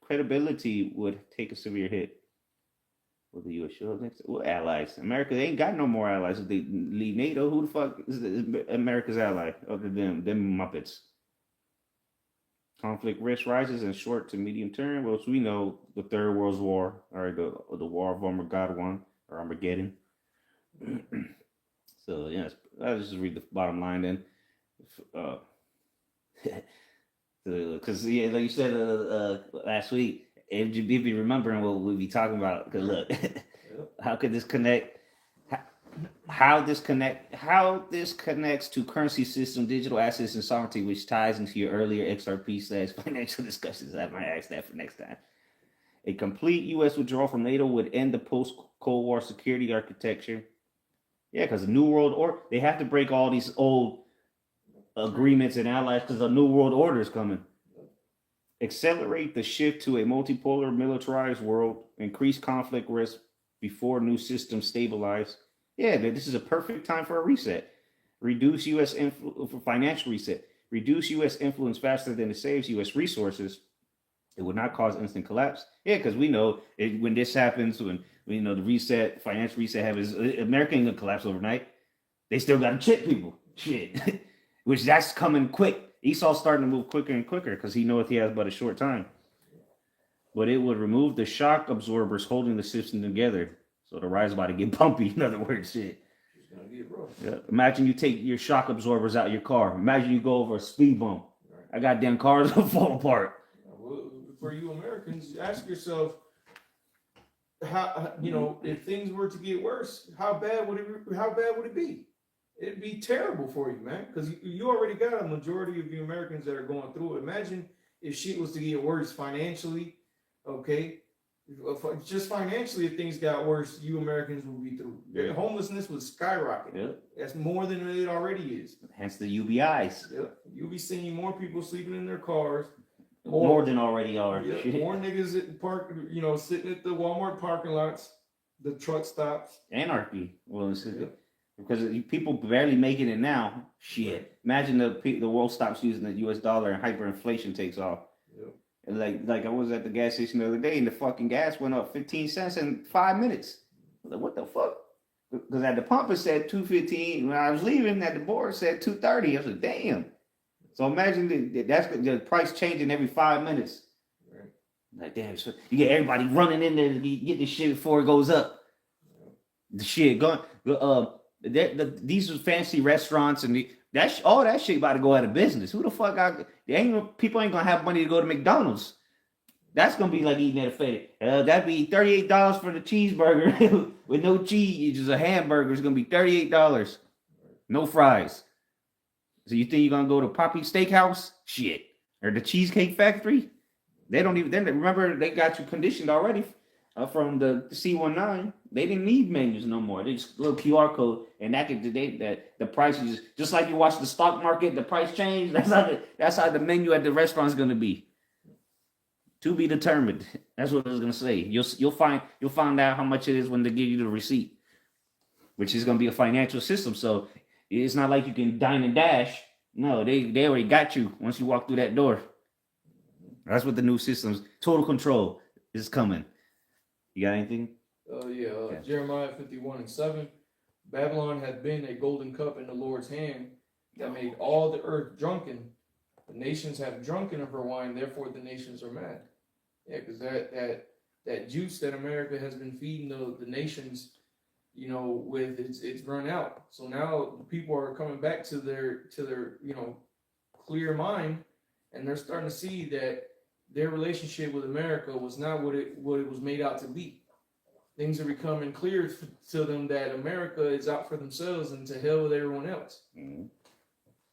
credibility would take a severe hit. Will the U.S. show next? What allies? America, they ain't got no more allies. If they leave NATO, who the fuck is America's ally other than them Muppets? Conflict risk rises in short to medium term. Well, so we know the Third World War, or the War of Armageddon, or Armageddon. So yes, I'll just read the bottom line then. Because yeah, like you said last week, if you be remembering what we'll be talking about, because look, how could this connect? How this connects to currency system, digital assets, and sovereignty, which ties into your earlier XRP/financial discussions. I might ask that for next time. A complete U.S. withdrawal from NATO would end the post-Cold War security architecture. Yeah, because the New World Order, they have to break all these old agreements and allies because a New World Order is coming. Accelerate the shift to a multipolar, militarized world. Increase conflict risk before new systems stabilize. Yeah, this is a perfect time for a reset. Reduce U.S. for financial reset. Reduce U.S. influence faster than it saves U.S. resources. It would not cause instant collapse. Yeah, because we know when this happens, when we know the reset, financial reset happens, America ain't gonna collapse overnight. They still got to chip people. Shit, which that's coming quick. Esau's starting to move quicker and quicker because he knows he has but a short time. But it would remove the shock absorbers holding the system together. So the ride is about to get bumpy. In other words, shit. It's gonna get rough. Yeah. Imagine you take your shock absorbers out of your car. Imagine you go over a speed bump. I got damn cars will fall apart. Well, for you Americans, ask yourself, how if things were to get worse, how bad would it be? It'd be terrible for you, man, because you already got a majority of the Americans that are going through it. Imagine if shit was to get worse financially, okay? Just financially, if things got worse, you Americans would be through. Yeah. Homelessness would skyrocket. Yeah. That's more than it already is. Hence the UBIs. Yeah. You'll be seeing more people sleeping in their cars. More than already are. Yeah, more niggas at park, sitting at the Walmart parking lots, the truck stops. Anarchy. Well, because people barely making it now. Shit. Imagine the world stops using the U.S. dollar and hyperinflation takes off. Yep. And like I was at the gas station the other day and the fucking gas went up 15 cents in 5 minutes. I was like, what the fuck? Because at the pump it said $2.15. When I was leaving, at the board it said $2.30. I was like, damn. So imagine that's the price changing every 5 minutes. Right. Like, damn, so you get everybody running in there to get this shit before it goes up. The shit going. These fancy restaurants and all that shit about to go out of business. Who the fuck people ain't gonna have money to go to McDonald's. That's gonna be like eating at a fete. That'd be $38 for the cheeseburger with no cheese. Just a hamburger is gonna be $38. No fries. So you think you're gonna go to Poppy's Steakhouse? Shit. Or the Cheesecake Factory? They don't even. Remember, they got you conditioned already from the C19. They didn't need menus no more. They just little QR code, and the price is just like you watch the stock market. The price change. That's how the menu at the restaurant is gonna be. To be determined. That's what I was gonna say. You'll find out how much it is when they give you the receipt, which is gonna be a financial system. So it's not like you can dine and dash. No, they already got you once you walk through that door. That's what the new systems. Total control is coming. You got anything? Jeremiah 51:7. Babylon had been a golden cup in the Lord's hand that made all the earth drunken. The nations have drunken of her wine, therefore the nations are mad. Yeah, because that juice that America has been feeding the nations, with it's run out. So now people are coming back to their clear mind, and they're starting to see that their relationship with America was not what it was made out to be. things are becoming clear to them that America is out for themselves and to hell with everyone else. Mhm.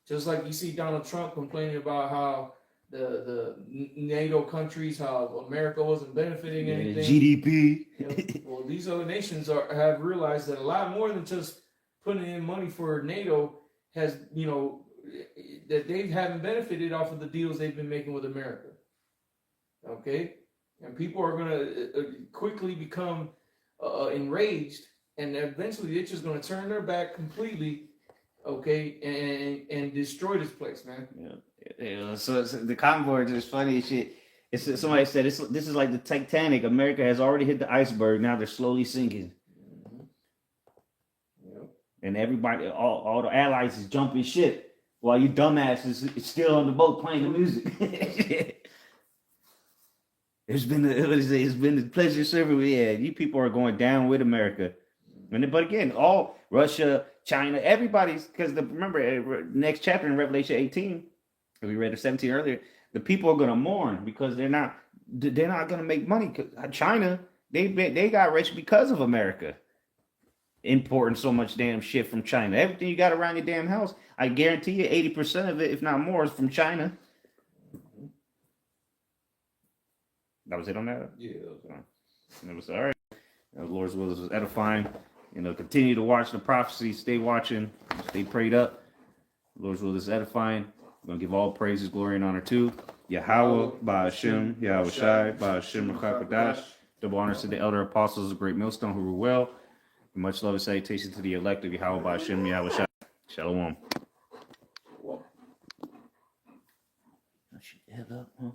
Just like you see Donald Trump complaining about how the NATO countries, how America wasn't benefiting anything. GDP. You know, well, these other nations have realized that a lot more than just putting in money for NATO has, you know, that they haven't benefited off of the deals they've been making with America. Okay, and people are going to quickly become enraged, and eventually they're just going to turn their back completely. Okay, and destroy this place, man. Yeah. So the comment board is funny as shit. It's somebody said this is like the Titanic. America has already hit the iceberg. Now they're slowly sinking. Yep. And everybody, all the allies is jumping ship while you dumbasses is still on the boat playing the music. It's been a pleasure serving with you. Yeah, you people are going down with America. But again, all Russia, China, everybody's because remember next chapter in Revelation 18, we read 17 earlier. The people are gonna mourn because they're not gonna make money. China, they got rich because of America importing so much damn shit from China. Everything you got around your damn house, I guarantee you, 80% of it, if not more, is from China. That was it on that. Yeah. And it was all right. The Lord's will was edifying. You know, continue to watch the prophecy. Stay watching. Stay prayed up. The Lord's will is edifying. We're going to give all praises, glory, and honor to Yahweh, Ba'ashem, Yahweh Shai, Ba'ashem, Rachapadash. Double honors to the elder apostles of Great Millstone who rule well. And much love and salutation to the elect of Yahweh, Ba'ashem, Yahweh Shai. Shalom. Well, I should head up, huh?